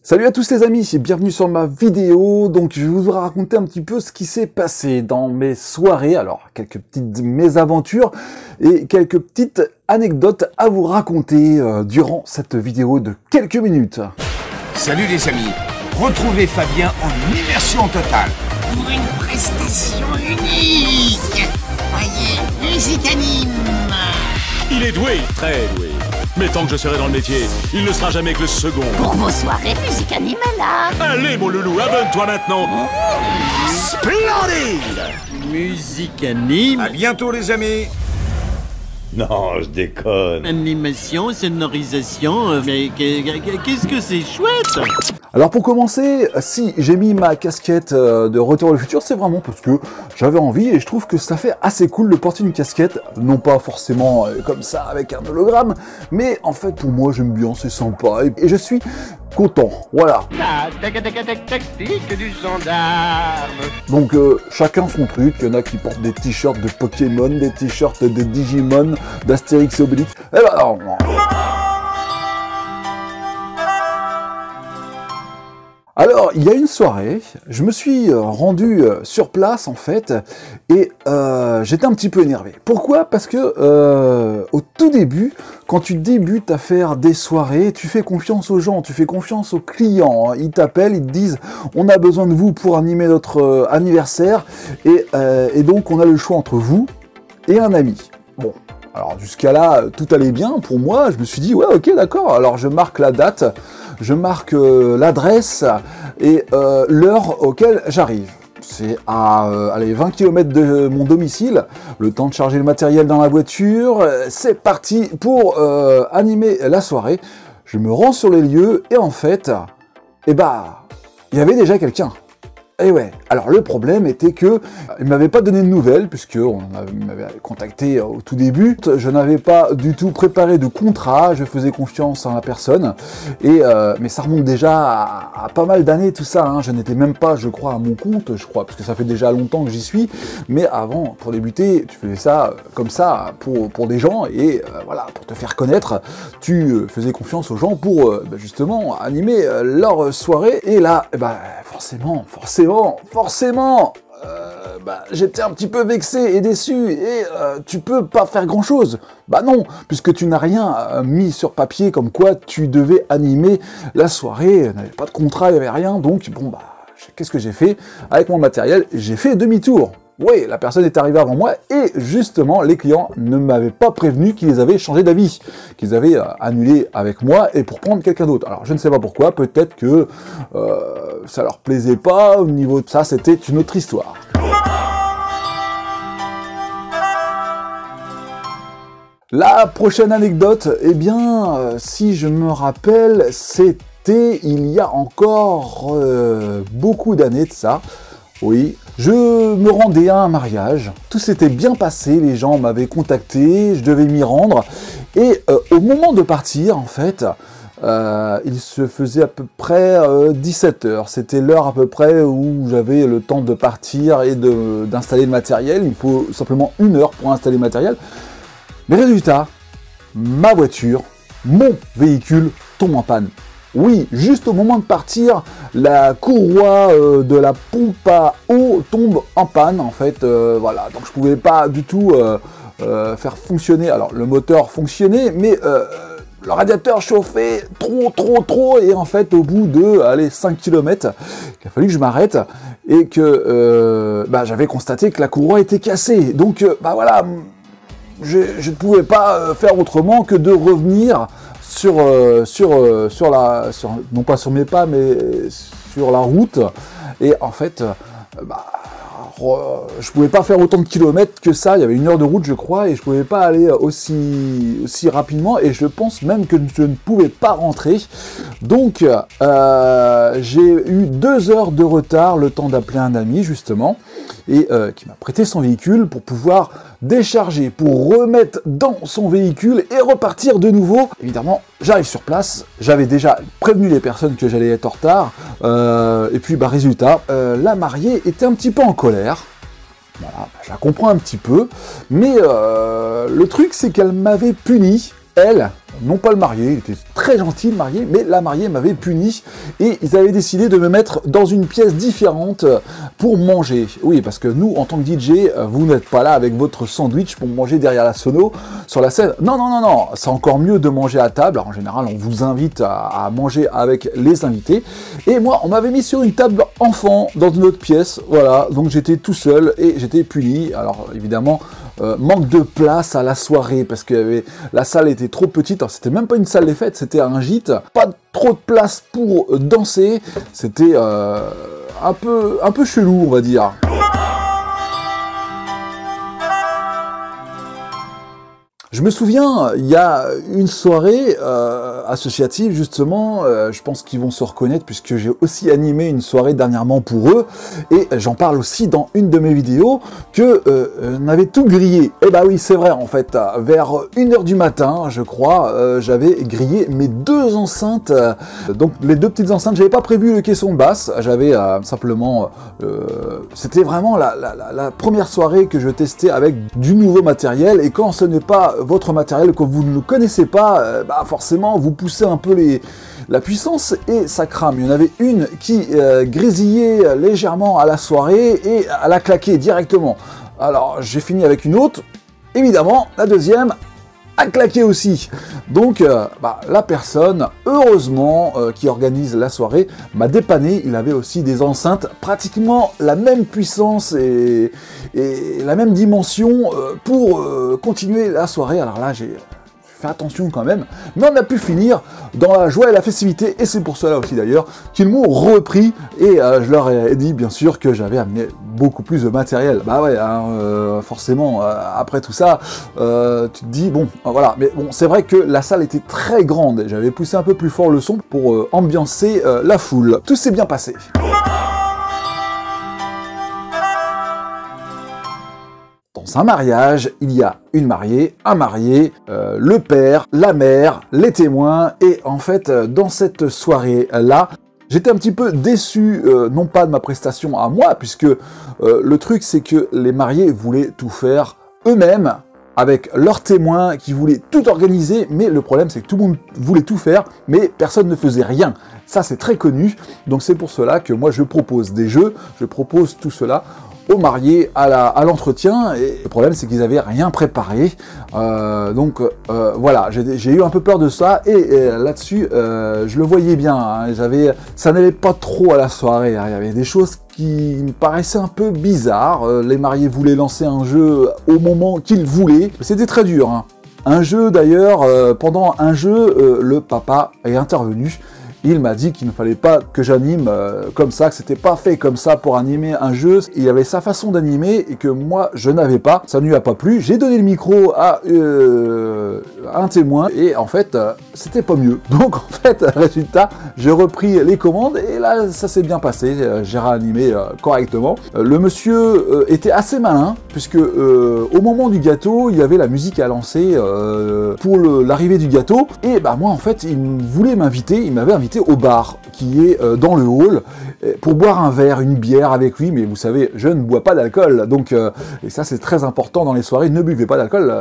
Salut à tous les amis, et bienvenue sur ma vidéo. Donc je vous raconter un petit peu ce qui s'est passé dans mes soirées. Alors quelques petites mésaventures et quelques petites anecdotes à vous raconter durant cette vidéo de quelques minutes. Salut les amis, retrouvez Fabien en immersion totale. Pour une prestation unique. Voyez, musique anime. Il est doué, très doué. Mais tant que je serai dans le métier, il ne sera jamais que le second. Pour vos soirées, musique anime là. Allez mon loulou, abonne-toi maintenant. Splendide. Musique anime. À bientôt les amis. Non, je déconne. Animation, sonorisation, mais qu'est-ce que c'est chouette! Alors pour commencer, si j'ai mis ma casquette de Retour vers le futur, c'est vraiment parce que j'avais envie et je trouve que ça fait assez cool de porter une casquette, non pas forcément comme ça avec un hologramme, mais en fait pour moi j'aime bien, c'est sympa et je suis content, voilà. Tactique du gendarme. Donc chacun son truc, il y en a qui portent des t-shirts de Pokémon, des t-shirts de Digimon, d'Astérix et Obélix, et ben alors, alors, il y a une soirée, je me suis rendu sur place en fait, et j'étais un petit peu énervé. Pourquoi? Parce que au tout début, quand tu débutes à faire des soirées, tu fais confiance aux gens, tu fais confiance aux clients. Hein. Ils t'appellent, ils te disent « on a besoin de vous pour animer notre anniversaire », et donc on a le choix entre vous et un ami. Bon. Alors jusqu'à là, tout allait bien pour moi, je me suis dit, ouais ok d'accord, alors je marque la date, je marque l'adresse et l'heure auquel j'arrive. C'est à 20 km de mon domicile, le temps de charger le matériel dans la voiture, c'est parti pour animer la soirée. Je me rends sur les lieux et en fait, il y avait déjà quelqu'un. Et ouais, alors le problème était que il m'avait pas donné de nouvelles, puisque il m'avait contacté au tout début. Je n'avais pas du tout préparé de contrat, je faisais confiance en la personne, mais ça remonte déjà à pas mal d'années tout ça, hein. Je n'étais même pas, je crois, à mon compte, parce que ça fait déjà longtemps que j'y suis, mais avant, pour débuter, tu faisais ça comme ça pour des gens, et voilà, pour te faire connaître, tu faisais confiance aux gens pour justement animer leur soirée, et là, forcément, j'étais un petit peu vexé et déçu, et tu peux pas faire grand chose. Bah non, puisque tu n'as rien mis sur papier comme quoi tu devais animer la soirée, il n'y avait pas de contrat, il n'y avait rien, donc bon qu'est-ce que j'ai fait? Avec mon matériel, j'ai fait demi-tour. Oui, la personne est arrivée avant moi, et justement, les clients ne m'avaient pas prévenu qu'ils avaient changé d'avis, qu'ils avaient annulé avec moi, et pour prendre quelqu'un d'autre. Alors, je ne sais pas pourquoi, peut-être que ça leur plaisait pas, au niveau de ça, c'était une autre histoire. La prochaine anecdote, si je me rappelle, c'était il y a encore beaucoup d'années de ça. Oui, je me rendais à un mariage, tout s'était bien passé, les gens m'avaient contacté, je devais m'y rendre, et au moment de partir, en fait, il se faisait à peu près 17 h, c'était l'heure à peu près où j'avais le temps de partir et d'installer le matériel, il faut simplement 1 heure pour installer le matériel, mais résultat, ma voiture, mon véhicule tombe en panne. Oui, juste au moment de partir, la courroie de la pompe à eau tombe en panne, en fait, voilà, donc je pouvais pas du tout faire fonctionner, alors le moteur fonctionnait, mais le radiateur chauffait trop, et en fait, au bout de, 5 km, il a fallu que je m'arrête, et que j'avais constaté que la courroie était cassée, donc voilà, je ne pouvais pas faire autrement que de revenir non pas sur mes pas, mais sur la route, et en fait, je pouvais pas faire autant de kilomètres que ça, il y avait 1 heure de route je crois, et je pouvais pas aller aussi rapidement, et je pense même que je ne pouvais pas rentrer, donc j'ai eu 2 heures de retard, le temps d'appeler un ami justement, et qui m'a prêté son véhicule pour pouvoir décharger, pour remettre dans son véhicule et repartir de nouveau. Évidemment, j'arrive sur place, j'avais déjà prévenu les personnes que j'allais être en retard, et puis résultat, la mariée était un petit peu en colère. Voilà, je la comprends un petit peu, mais le truc c'est qu'elle m'avait puni, elle, non pas le marié, il était très gentil le marié, mais la mariée m'avait puni et ils avaient décidé de me mettre dans une pièce différente pour manger. Oui, parce que nous, en tant que DJ, vous n'êtes pas là avec votre sandwich pour manger derrière la sono, sur la scène. Non, non, non, non, c'est encore mieux de manger à table. Alors, en général, on vous invite à manger avec les invités. Et moi, on m'avait mis sur une table enfant dans une autre pièce. Voilà, donc j'étais tout seul et j'étais puni. Alors, évidemment, manque de place à la soirée parce que la salle était trop petite. Alors, c'était même pas une salle des fêtes, c'était un gîte. Pas trop de place pour danser. C'était un peu chelou, on va dire. Je me souviens, il y a une soirée associative, justement, je pense qu'ils vont se reconnaître puisque j'ai aussi animé une soirée dernièrement pour eux, et j'en parle aussi dans une de mes vidéos, que on avait tout grillé. Et bah oui, c'est vrai, en fait, vers 1h du matin, je crois, j'avais grillé mes 2 enceintes, donc les 2 petites enceintes, j'avais pas prévu le caisson de basse, j'avais simplement, c'était vraiment la première soirée que je testais avec du nouveau matériel, et quand ce n'est pas votre matériel, que vous ne le connaissez pas, bah forcément vous poussez un peu la puissance et ça crame. Il y en avait une qui grésillait légèrement à la soirée et elle a claqué directement. Alors j'ai fini avec une autre, évidemment la deuxième a claqué aussi. Donc la personne, heureusement, qui organise la soirée, m'a dépanné. Il avait aussi des enceintes pratiquement la même puissance et la même dimension pour continuer la soirée. Alors là, j'ai fait attention quand même, mais on a pu finir dans la joie et la festivité, et c'est pour cela aussi d'ailleurs qu'ils m'ont repris, et je leur ai dit bien sûr que j'avais amené beaucoup plus de matériel. Bah ouais, hein, forcément, après tout ça, tu te dis, bon, voilà, mais bon, c'est vrai que la salle était très grande, j'avais poussé un peu plus fort le son pour ambiancer la foule. Tout s'est bien passé. Dans un mariage, il y a une mariée, un marié, le père, la mère, les témoins, et en fait, dans cette soirée-là, j'étais un petit peu déçu, non pas de ma prestation à moi, puisque le truc c'est que les mariés voulaient tout faire eux-mêmes, avec leurs témoins qui voulaient tout organiser, mais le problème c'est que tout le monde voulait tout faire, mais personne ne faisait rien. Ça c'est très connu, donc c'est pour cela que moi je propose des jeux, je propose tout cela aux mariés à l'entretien, et le problème c'est qu'ils n'avaient rien préparé, donc voilà, j'ai eu un peu peur de ça, et là-dessus je le voyais bien, hein, ça n'allait pas trop à la soirée, hein, il y avait des choses qui me paraissaient un peu bizarres, les mariés voulaient lancer un jeu au moment qu'ils voulaient, c'était très dur, hein. Un jeu d'ailleurs, pendant un jeu, le papa est intervenu. Il m'a dit qu'il ne fallait pas que j'anime comme ça, que c'était pas fait comme ça pour animer un jeu. Il avait sa façon d'animer et que moi je n'avais pas. Ça ne lui a pas plu. J'ai donné le micro à un témoin et en fait c'était pas mieux. Donc en fait, résultat, j'ai repris les commandes et là ça s'est bien passé. J'ai réanimé correctement. Le monsieur était assez malin puisque au moment du gâteau, il y avait la musique à lancer pour l'arrivée du gâteau. Et bah moi en fait, il voulait m'inviter, il m'avait invité au bar qui est dans le hall pour boire un verre, une bière avec lui, mais vous savez, je ne bois pas d'alcool, donc et ça c'est très important dans les soirées, ne buvez pas d'alcool,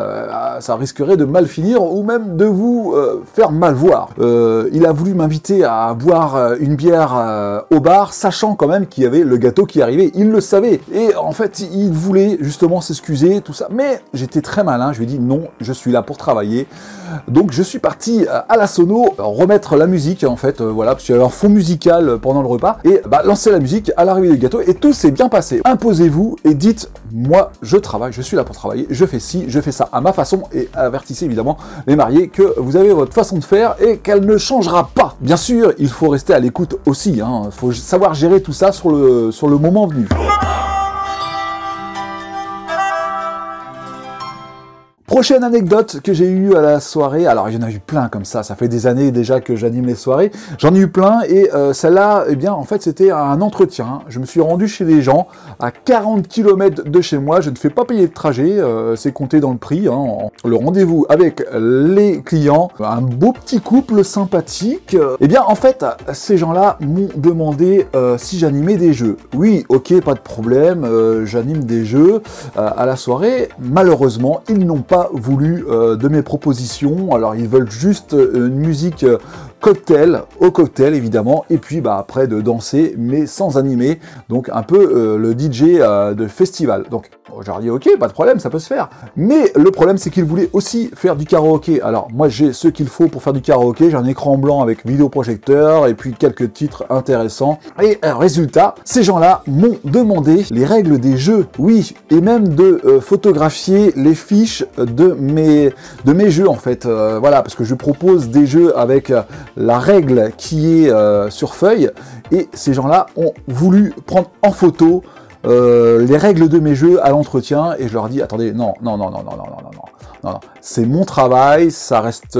ça risquerait de mal finir ou même de vous faire mal voir. Il a voulu m'inviter à boire une bière au bar, sachant quand même qu'il y avait le gâteau qui arrivait, il le savait, et en fait il voulait justement s'excuser, tout ça, mais j'étais très malin, je lui ai dit non, je suis là pour travailler, donc je suis parti à la sono remettre la musique en fait, voilà, parce qu'il y avait un fond musical pendant le repas, et lancer la musique à l'arrivée du gâteau, et tout s'est bien passé. Imposez-vous et dites, moi je travaille, je suis là pour travailler, je fais ci, je fais ça à ma façon, et avertissez évidemment les mariés que vous avez votre façon de faire et qu'elle ne changera pas. Bien sûr, il faut rester à l'écoute aussi, hein, faut savoir gérer tout ça sur le moment venu. Prochaine anecdote que j'ai eue à la soirée, alors il y en a eu plein comme ça fait des années déjà que j'anime les soirées, j'en ai eu plein, et celle-là, eh bien en fait c'était un entretien, je me suis rendu chez les gens, à 40 km de chez moi, je ne fais pas payer de trajet, c'est compté dans le prix, hein, le rendez-vous avec les clients, un beau petit couple sympathique, eh bien en fait ces gens-là m'ont demandé si j'animais des jeux. Oui, ok, pas de problème, j'anime des jeux à la soirée, malheureusement ils n'ont pas voulu de mes propositions. Alors ils veulent juste une musique cocktail, au cocktail évidemment, et puis bah, après de danser, mais sans animer, donc un peu le DJ de festival. Donc je leur dis ok, pas de problème, ça peut se faire. Mais le problème c'est qu'ils voulaient aussi faire du karaoké. Alors moi j'ai ce qu'il faut pour faire du karaoké, j'ai un écran blanc avec vidéoprojecteur et puis quelques titres intéressants. Et résultat, ces gens-là m'ont demandé les règles des jeux, oui, et même de photographier les fiches de mes jeux en fait. Voilà, parce que je propose des jeux avec la règle qui est sur feuille, et ces gens-là ont voulu prendre en photo les règles de mes jeux à l'entretien, et je leur dis attendez, non, c'est mon travail, ça reste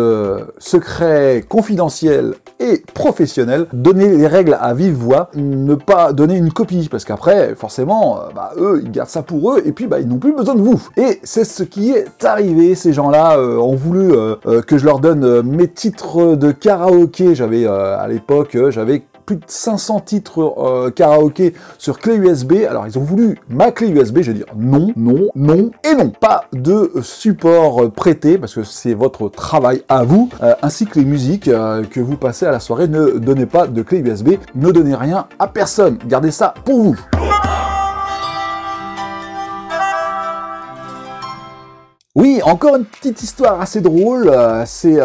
secret, confidentiel et professionnel. Donner les règles à vive voix, ne pas donner une copie, parce qu'après, forcément, eux, ils gardent ça pour eux, et puis ils n'ont plus besoin de vous. Et c'est ce qui est arrivé. Ces gens-là ont voulu que je leur donne mes titres de karaoké. J'avais, à l'époque, j'avais plus de 500 titres karaoké sur clé USB. Alors ils ont voulu ma clé USB, je vais dire non, non, non et non. Pas de support prêté, parce que c'est votre travail à vous, ainsi que les musiques que vous passez à la soirée. Ne donnez pas de clé USB, ne donnez rien à personne, gardez ça pour vous. Oui, encore une petite histoire assez drôle, c'est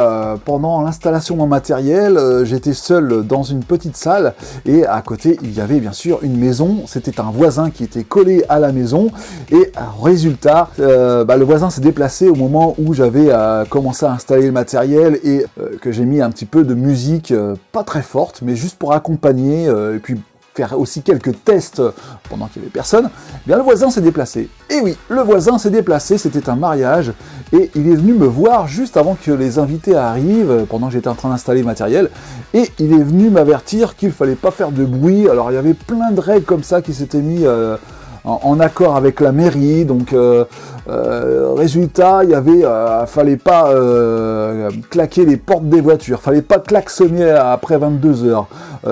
pendant l'installation de mon matériel, j'étais seul dans une petite salle, et à côté il y avait bien sûr une maison. C'était un voisin qui était collé à la maison, et résultat, le voisin s'est déplacé au moment où j'avais commencé à installer le matériel, et que j'ai mis un petit peu de musique, pas très forte, mais juste pour accompagner, et puis faire aussi quelques tests pendant qu'il n'y avait personne. Eh bien le voisin s'est déplacé. Et oui, le voisin s'est déplacé, c'était un mariage, et il est venu me voir juste avant que les invités arrivent, pendant que j'étais en train d'installer le matériel, et il est venu m'avertir qu'il fallait pas faire de bruit. Alors il y avait plein de règles comme ça qui s'étaient mis en accord avec la mairie, donc résultat, il y avait, fallait pas claquer les portes des voitures, fallait pas klaxonner après 22 heures.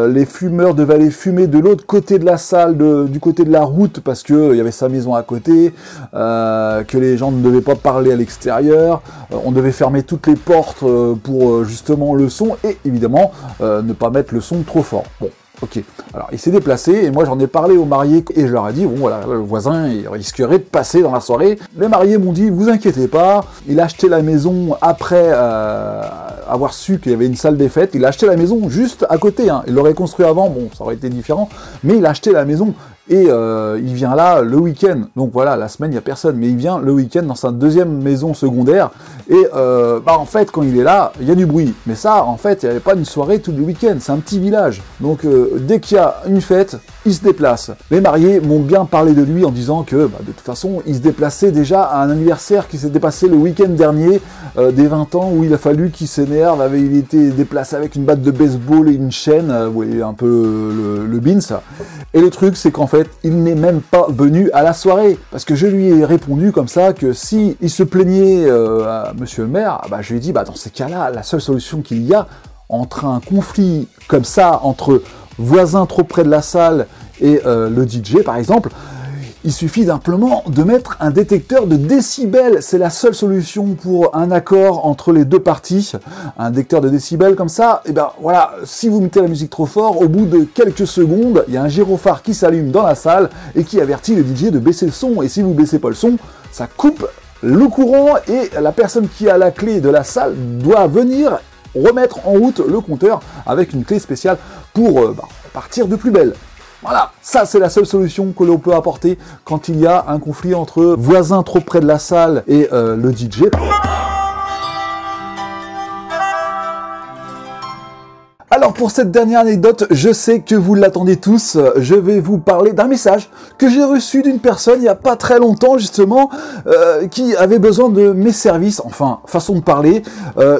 Les fumeurs devaient aller fumer de l'autre côté de la salle, du côté de la route, parce que il y avait sa maison à côté, que les gens ne devaient pas parler à l'extérieur, on devait fermer toutes les portes pour justement le son, et évidemment ne pas mettre le son trop fort. Bon. Ok, alors il s'est déplacé, et moi j'en ai parlé aux mariés, et je leur ai dit, bon voilà, le voisin il risquerait de passer dans la soirée. Les mariés m'ont dit, vous inquiétez pas, il a acheté la maison après avoir su qu'il y avait une salle des fêtes, il a acheté la maison juste à côté, hein. Il l'aurait construit avant, bon ça aurait été différent, mais il a acheté la maison. Et il vient là le week-end, donc voilà, la semaine il n'y a personne, mais il vient le week-end dans sa deuxième maison secondaire, et en fait quand il est là, il y a du bruit, mais ça en fait il n'y avait pas une soirée tout le week-end, c'est un petit village, donc dès qu'il y a une fête, il se déplace. Les mariés m'ont bien parlé de lui en disant que de toute façon il se déplaçait déjà à un anniversaire qui s'était passé le week-end dernier, des 20 ans, où il a fallu qu'il s'énerve, il était déplacé avec une batte de baseball et une chaîne, vous voyez un peu le beans, et le truc c'est qu'en fait il n'est même pas venu à la soirée, parce que je lui ai répondu comme ça que si il se plaignait à monsieur le maire, je lui ai dit dans ces cas-là, la seule solution qu'il y a entre un conflit comme ça entre voisins trop près de la salle et le DJ par exemple, il suffit simplement de mettre un détecteur de décibels. C'est la seule solution pour un accord entre les deux parties. Un détecteur de décibels comme ça, et voilà, si vous mettez la musique trop fort, au bout de quelques secondes, il y a un gyrophare qui s'allume dans la salle et qui avertit le DJ de baisser le son. Et si vous baissez pas le son, ça coupe le courant, et la personne qui a la clé de la salle doit venir remettre en route le compteur avec une clé spéciale pour partir de plus belle. Voilà, ça c'est la seule solution que l'on peut apporter quand il y a un conflit entre voisins trop près de la salle et le DJ. Alors pour cette dernière anecdote, je sais que vous l'attendez tous, je vais vous parler d'un message que j'ai reçu d'une personne il n'y a pas très longtemps justement, qui avait besoin de mes services, enfin façon de parler.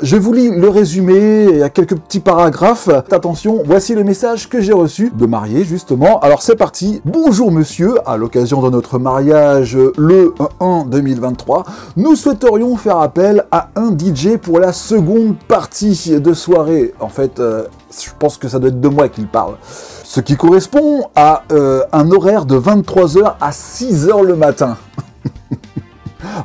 Je vous lis le résumé, il y a quelques petits paragraphes. Attention, voici le message que j'ai reçu de marié justement. Alors c'est parti. Bonjour monsieur, à l'occasion de notre mariage le 1-1-2023, nous souhaiterions faire appel à un DJ pour la seconde partie de soirée. En fait, je pense que ça doit être de moi qu'il parle. Ce qui correspond à un horaire de 23h à 6h le matin.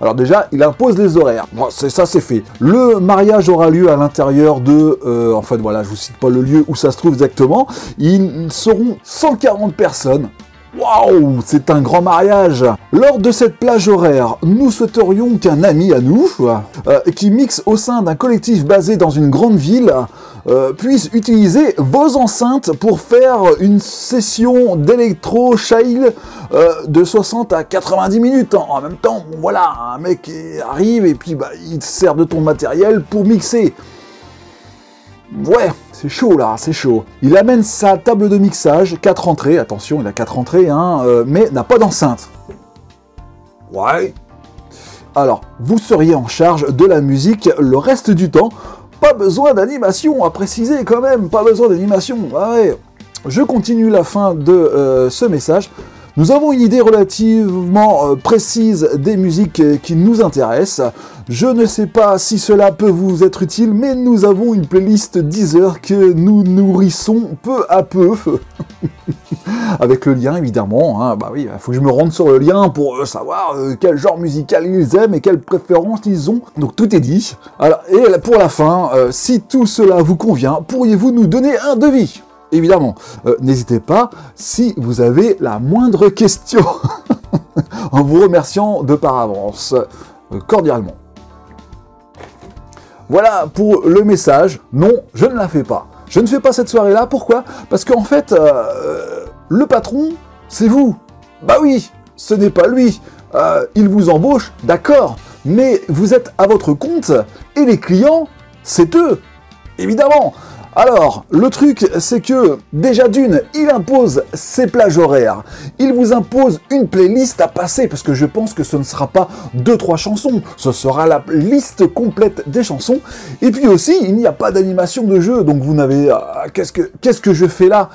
Alors déjà, il impose les horaires. Bon, ça c'est fait. Le mariage aura lieu à l'intérieur de... en fait, voilà, je vous cite pas le lieu où ça se trouve exactement. Ils seront 140 personnes. Waouh, c'est un grand mariage. Lors de cette plage horaire, nous souhaiterions qu'un ami à nous, qui mixe au sein d'un collectif basé dans une grande ville, puisse utiliser vos enceintes pour faire une session d'électro chill de 60 à 90 minutes. En même temps, voilà, un mec qui arrive et puis il te sert de ton matériel pour mixer. Ouais, c'est chaud là, c'est chaud. Il amène sa table de mixage, 4 entrées, attention, il a 4 entrées, hein, mais n'a pas d'enceinte. Ouais. Alors, vous seriez en charge de la musique le reste du temps. Pas besoin d'animation, à préciser quand même, pas besoin d'animation. Ouais. Je continue la fin de ce message. Nous avons une idée relativement précise des musiques qui nous intéressent. Je ne sais pas si cela peut vous être utile, mais nous avons une playlist Deezer que nous nourrissons peu à peu. Avec le lien, évidemment. Hein. Bah oui, il faut que je me rende sur le lien pour savoir quel genre musical ils aiment et quelles préférences ils ont. Donc tout est dit. Alors, et pour la fin, si tout cela vous convient, pourriez-vous nous donner un devis ? Évidemment, n'hésitez pas si vous avez la moindre question, en vous remerciant de par avance, cordialement. Voilà pour le message. Non, je ne la fais pas. Je ne fais pas cette soirée-là. Pourquoi ? Parce qu'en fait, le patron, c'est vous. Bah oui, ce n'est pas lui. Il vous embauche, d'accord, mais vous êtes à votre compte et les clients, c'est eux, évidemment. Alors, le truc, c'est que, déjà d'une, il impose ses plages horaires. Il vous impose une playlist à passer, parce que je pense que ce ne sera pas 2-3 chansons, ce sera la liste complète des chansons. Et puis aussi, il n'y a pas d'animation de jeu, donc vous n'avez... qu'est-ce que je fais là ?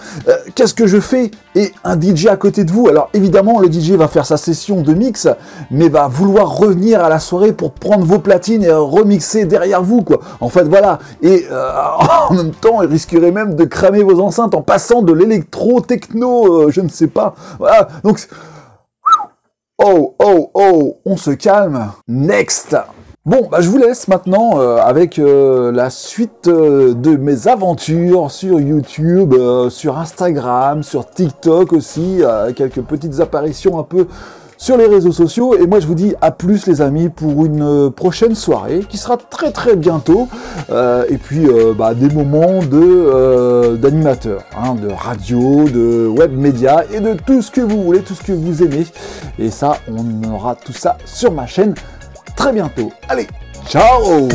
Qu'est-ce que je fais ? Et un DJ à côté de vous. Alors évidemment, le DJ va faire sa session de mix, mais va vouloir revenir à la soirée pour prendre vos platines et remixer derrière vous, quoi. En fait, voilà. Et en même temps, il risquerait même de cramer vos enceintes en passant de l'électro, techno, je ne sais pas. Voilà. Donc, oh, on se calme. Next. Bon, je vous laisse maintenant avec la suite de mes aventures sur YouTube, sur Instagram, sur TikTok aussi, quelques petites apparitions un peu sur les réseaux sociaux. Et moi, je vous dis à plus les amis pour une prochaine soirée qui sera très très bientôt. Et puis, des moments d'animateur, hein, de radio, de web média et de tout ce que vous voulez, tout ce que vous aimez. Et ça, on aura tout ça sur ma chaîne très bientôt. Allez, ciao!